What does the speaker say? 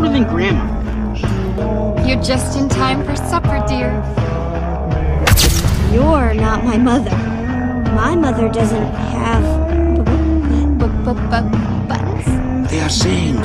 older than Grandma. You're just in time for supper, dear. You're not my mother. My mother doesn't have buttons. They are saying